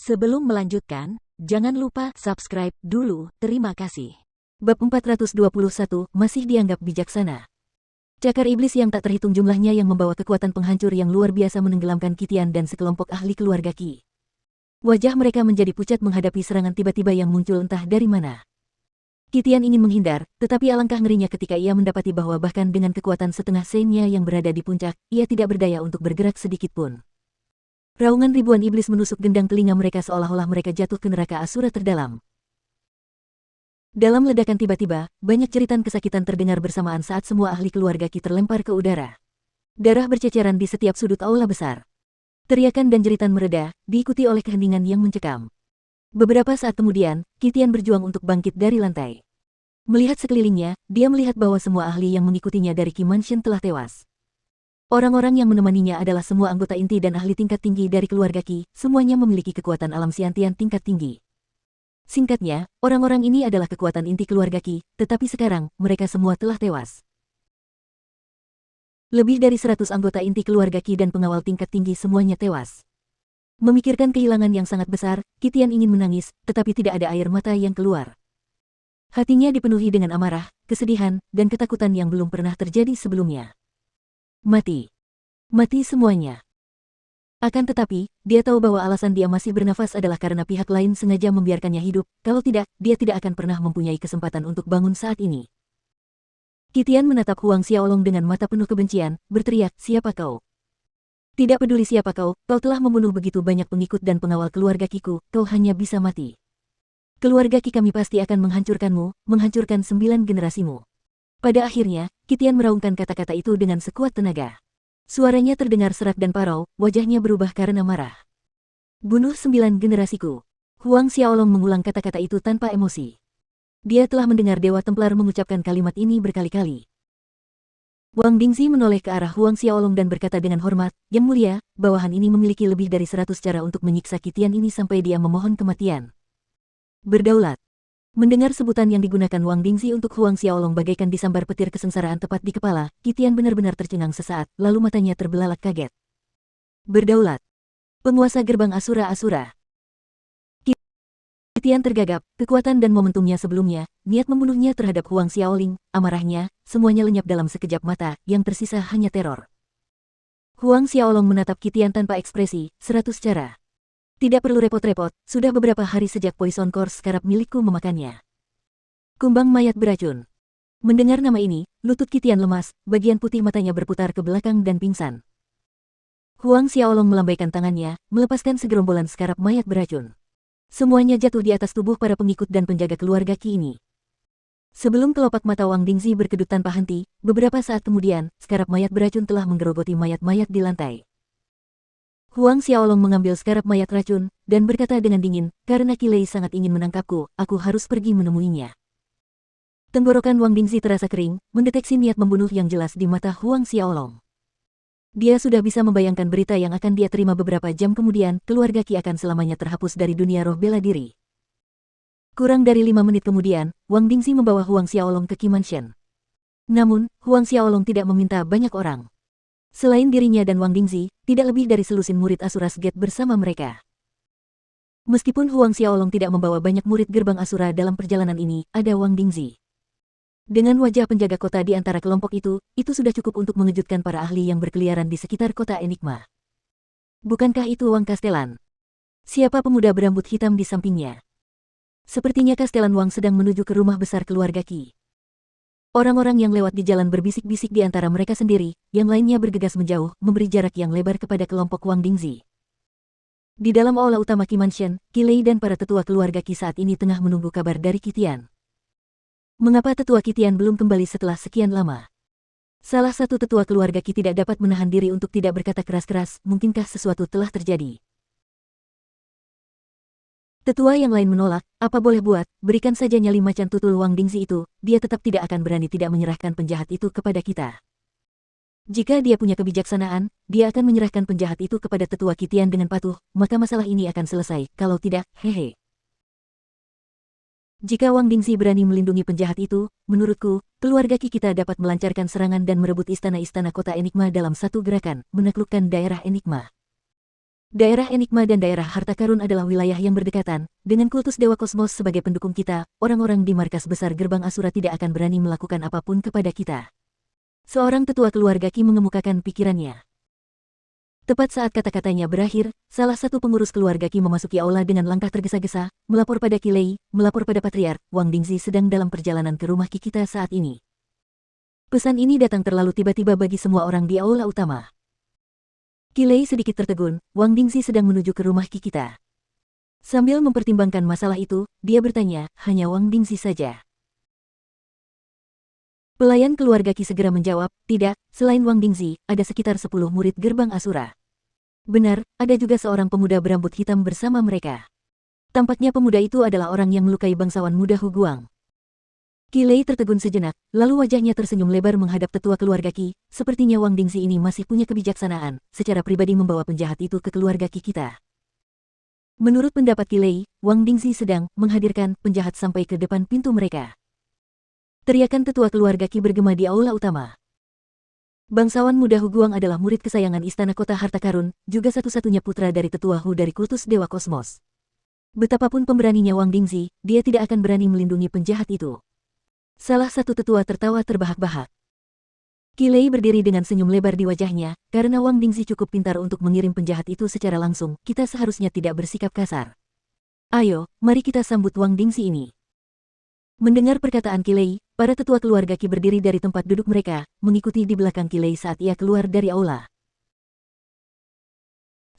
Sebelum melanjutkan, jangan lupa subscribe dulu. Terima kasih. Bab 421, masih dianggap bijaksana. Cakar iblis yang tak terhitung jumlahnya yang membawa kekuatan penghancur yang luar biasa menenggelamkan Qitian dan sekelompok ahli keluarga Qi. Wajah mereka menjadi pucat menghadapi serangan tiba-tiba yang muncul entah dari mana. Qitian ingin menghindar, tetapi alangkah ngerinya ketika ia mendapati bahwa bahkan dengan kekuatan setengah senya yang berada di puncak, ia tidak berdaya untuk bergerak sedikit pun. Raungan ribuan iblis menusuk gendang telinga mereka seolah-olah mereka jatuh ke neraka asura terdalam. Dalam ledakan tiba-tiba, banyak jeritan kesakitan terdengar bersamaan saat semua ahli keluarga Qi terlempar ke udara. Darah berceceran di setiap sudut aula besar. Teriakan dan jeritan mereda, diikuti oleh keheningan yang mencekam. Beberapa saat kemudian, Qitian berjuang untuk bangkit dari lantai. Melihat sekelilingnya, dia melihat bahwa semua ahli yang mengikutinya dari Qi Mansion telah tewas. Orang-orang yang menemaninya adalah semua anggota inti dan ahli tingkat tinggi dari keluarga Qi, semuanya memiliki kekuatan alam Xiantian tingkat tinggi. Singkatnya, orang-orang ini adalah kekuatan inti keluarga Qi, tetapi sekarang, mereka semua telah tewas. Lebih dari 100 anggota inti keluarga Qi dan pengawal tingkat tinggi semuanya tewas. Memikirkan kehilangan yang sangat besar, Qitian ingin menangis, tetapi tidak ada air mata yang keluar. Hatinya dipenuhi dengan amarah, kesedihan, dan ketakutan yang belum pernah terjadi sebelumnya. Mati. Mati semuanya. Akan tetapi, dia tahu bahwa alasan dia masih bernafas adalah karena pihak lain sengaja membiarkannya hidup, kalau tidak, dia tidak akan pernah mempunyai kesempatan untuk bangun saat ini. Qitian menatap Huang Xiaolong dengan mata penuh kebencian, berteriak, "Siapa kau? Tidak peduli siapa kau, kau telah membunuh begitu banyak pengikut dan pengawal keluarga Qi-ku, kau hanya bisa mati. Keluarga Qi kami pasti akan menghancurkanmu, menghancurkan 9 generasimu." Pada akhirnya, Qitian meraungkan kata-kata itu dengan sekuat tenaga. Suaranya terdengar serak dan parau, wajahnya berubah karena marah. "Bunuh 9 generasiku." Huang Xiaolong mengulang kata-kata itu tanpa emosi. Dia telah mendengar Dewa Templar mengucapkan kalimat ini berkali-kali. Wang Dingxi menoleh ke arah Huang Xiaolong dan berkata dengan hormat, "Yang mulia, bawahan ini memiliki lebih dari 100 cara untuk menyiksa Qitian ini sampai dia memohon kematian." Berdaulat. Mendengar sebutan yang digunakan Wang Dingxi untuk Huang Xiaolong bagaikan disambar petir kesengsaraan tepat di kepala, Qitian benar-benar tercengang sesaat, lalu matanya terbelalak kaget. Berdaulat. Penguasa gerbang Asura-Asura. Qitian tergagap, kekuatan dan momentumnya sebelumnya, niat membunuhnya terhadap Huang Xiaoling, amarahnya, semuanya lenyap dalam sekejap mata, yang tersisa hanya teror. Huang Xiaolong menatap Qitian tanpa ekspresi, 100 cara. Tidak perlu repot-repot, sudah beberapa hari sejak Poison Core skarab milikku memakannya. Kumbang mayat beracun. Mendengar nama ini, lutut Qitian lemas, bagian putih matanya berputar ke belakang dan pingsan. Huang Xiaolong melambaikan tangannya, melepaskan segerombolan skarab mayat beracun. Semuanya jatuh di atas tubuh para pengikut dan penjaga keluarga Qi ini. Sebelum kelopak mata Wang Dingxi berkedut tanpa henti, beberapa saat kemudian, skarab mayat beracun telah menggerogoti mayat-mayat di lantai. Huang Xiaolong mengambil skarab mayat racun, dan berkata dengan dingin, "Karena Qi Lei sangat ingin menangkapku, aku harus pergi menemuinya." Tenggorokan Wang Dingxi terasa kering, mendeteksi niat membunuh yang jelas di mata Huang Xiaolong. Dia sudah bisa membayangkan berita yang akan dia terima beberapa jam kemudian, keluarga Qi akan selamanya terhapus dari dunia roh bela diri. Kurang dari 5 menit kemudian, Wang Dingxi membawa Huang Xiaolong ke Qi Mansion. Namun, Huang Xiaolong tidak meminta banyak orang. Selain dirinya dan Wang Dingxi, tidak lebih dari selusin murid Asura's Gate bersama mereka. Meskipun Huang Xiaolong tidak membawa banyak murid gerbang Asura dalam perjalanan ini, ada Wang Dingxi. Dengan wajah penjaga kota di antara kelompok itu sudah cukup untuk mengejutkan para ahli yang berkeliaran di sekitar kota Enigma. Bukankah itu Wang Castellan? Siapa pemuda berambut hitam di sampingnya? Sepertinya Castellan Wang sedang menuju ke rumah besar keluarga Qi. Orang-orang yang lewat di jalan berbisik-bisik di antara mereka sendiri, yang lainnya bergegas menjauh, memberi jarak yang lebar kepada kelompok Wang Dingxi. Di dalam aula utama Qi Mansion, Qi Lei dan para tetua keluarga Qi saat ini tengah menunggu kabar dari Qitian. Mengapa tetua Qitian belum kembali setelah sekian lama? Salah satu tetua keluarga Qi tidak dapat menahan diri untuk tidak berkata keras-keras, mungkinkah sesuatu telah terjadi? Tetua yang lain menolak, apa boleh buat, berikan saja nyali macan tutul Wang Dingxi itu, dia tetap tidak akan berani tidak menyerahkan penjahat itu kepada kita. Jika dia punya kebijaksanaan, dia akan menyerahkan penjahat itu kepada tetua Qitian dengan patuh, maka masalah ini akan selesai, kalau tidak, hehe. Jika Wang Dingxi berani melindungi penjahat itu, menurutku, keluarga Qi kita dapat melancarkan serangan dan merebut istana-istana kota Enigma dalam satu gerakan, menaklukkan daerah Enigma. Daerah Enigma dan daerah Harta Karun adalah wilayah yang berdekatan. Dengan kultus Dewa Kosmos sebagai pendukung kita, orang-orang di markas besar Gerbang Asura tidak akan berani melakukan apapun kepada kita. Seorang tetua keluarga Ki mengemukakan pikirannya. Tepat saat kata-katanya berakhir, salah satu pengurus keluarga Ki memasuki aula dengan langkah tergesa-gesa, melapor pada Ki Lei, melapor pada Patriark, Wang Dingzi sedang dalam perjalanan ke rumah Ki kita saat ini. Pesan ini datang terlalu tiba-tiba bagi semua orang di aula utama. Ki Lei sedikit tertegun, Wang Dingzi sedang menuju ke rumah Ki kita. Sambil mempertimbangkan masalah itu, dia bertanya, hanya Wang Dingzi saja. Pelayan keluarga Ki segera menjawab, tidak, selain Wang Dingzi, ada sekitar 10 murid Gerbang Asura. Benar, ada juga seorang pemuda berambut hitam bersama mereka. Tampaknya pemuda itu adalah orang yang melukai bangsawan muda Hu Guang. Ki Lei tertegun sejenak, lalu wajahnya tersenyum lebar menghadap tetua keluarga Ki. Sepertinya Wang Dingzi ini masih punya kebijaksanaan, secara pribadi membawa penjahat itu ke keluarga Ki kita. Menurut pendapat Ki Lei, Wang Dingzi sedang menghadirkan penjahat sampai ke depan pintu mereka. Teriakan tetua keluarga Ki bergema di aula utama. Bangsawan muda Hu Guang adalah murid kesayangan Istana Kota Harta Karun, juga satu-satunya putra dari tetua Hu dari kultus Dewa Kosmos. Betapapun pemberaninya Wang Dingzi, dia tidak akan berani melindungi penjahat itu. Salah satu tetua tertawa terbahak-bahak. Ki Lei berdiri dengan senyum lebar di wajahnya, karena Wang Dingzi cukup pintar untuk mengirim penjahat itu secara langsung, kita seharusnya tidak bersikap kasar. Ayo, mari kita sambut Wang Dingzi ini. Mendengar perkataan Ki Lei, para tetua keluarga Ki berdiri dari tempat duduk mereka, mengikuti di belakang Ki Lei saat ia keluar dari aula.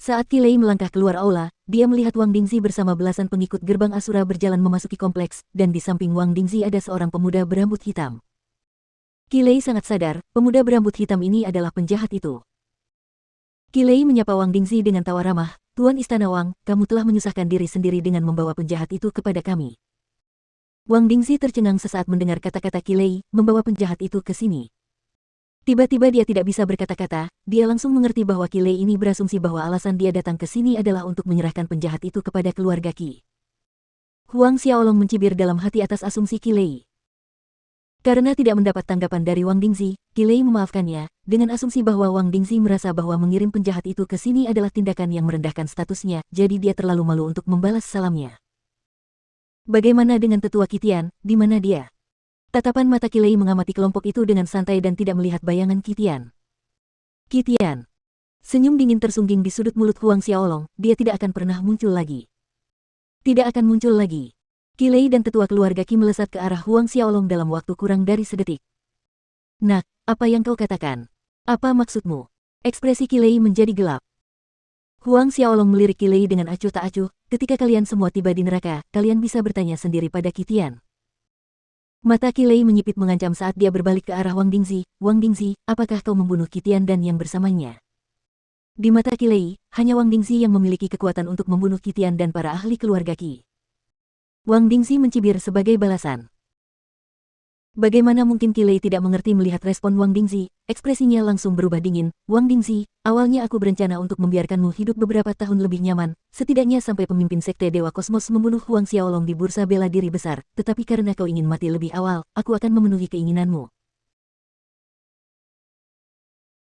Saat Ki Lei melangkah keluar aula, dia melihat Wang Dingzi bersama belasan pengikut Gerbang Asura berjalan memasuki kompleks, dan di samping Wang Dingzi ada seorang pemuda berambut hitam. Ki Lei sangat sadar, pemuda berambut hitam ini adalah penjahat itu. Ki Lei menyapa Wang Dingzi dengan tawa ramah, Tuan Istana Wang, kamu telah menyusahkan diri sendiri dengan membawa penjahat itu kepada kami. Wang Dingzi tercengang sesaat mendengar kata-kata Ki Lei, membawa penjahat itu ke sini. Tiba-tiba dia tidak bisa berkata-kata, dia langsung mengerti bahwa Ki Lei ini berasumsi bahwa alasan dia datang ke sini adalah untuk menyerahkan penjahat itu kepada keluarga Ki. Huang Xiaolong mencibir dalam hati atas asumsi Ki Lei. Karena tidak mendapat tanggapan dari Wang Dingzi, Ki Lei memaafkannya, dengan asumsi bahwa Wang Dingzi merasa bahwa mengirim penjahat itu ke sini adalah tindakan yang merendahkan statusnya, jadi dia terlalu malu untuk membalas salamnya. Bagaimana dengan tetua Kitian, di mana dia? Tatapan mata Ki Lei mengamati kelompok itu dengan santai dan tidak melihat bayangan Kitian. Kitian. Senyum dingin tersungging di sudut mulut Huang Xiaolong, dia tidak akan pernah muncul lagi. Tidak akan muncul lagi. Ki Lei dan tetua keluarga Ki melesat ke arah Huang Xiaolong dalam waktu kurang dari sedetik. Nak, apa yang kau katakan? Apa maksudmu? Ekspresi Ki Lei menjadi gelap. Huang Xiaolong melirik Ki Lei dengan acuh tak acuh, ketika kalian semua tiba di neraka, kalian bisa bertanya sendiri pada Kitian. Mata Ki Lei menyipit mengancam saat dia berbalik ke arah Wang Dingzi. Wang Dingzi, apakah kau membunuh Kitian dan yang bersamanya? Di mata Ki Lei, hanya Wang Dingzi yang memiliki kekuatan untuk membunuh Kitian dan para ahli keluarga Ki. Wang Dingzi mencibir sebagai balasan. Bagaimana mungkin Ki Lei tidak mengerti melihat respon Wang Dingzi, ekspresinya langsung berubah dingin. Wang Dingzi, awalnya aku berencana untuk membiarkanmu hidup beberapa tahun lebih nyaman, setidaknya sampai pemimpin Sekte Dewa Kosmos membunuh Huang Xiaolong di bursa bela diri besar, tetapi karena kau ingin mati lebih awal, aku akan memenuhi keinginanmu.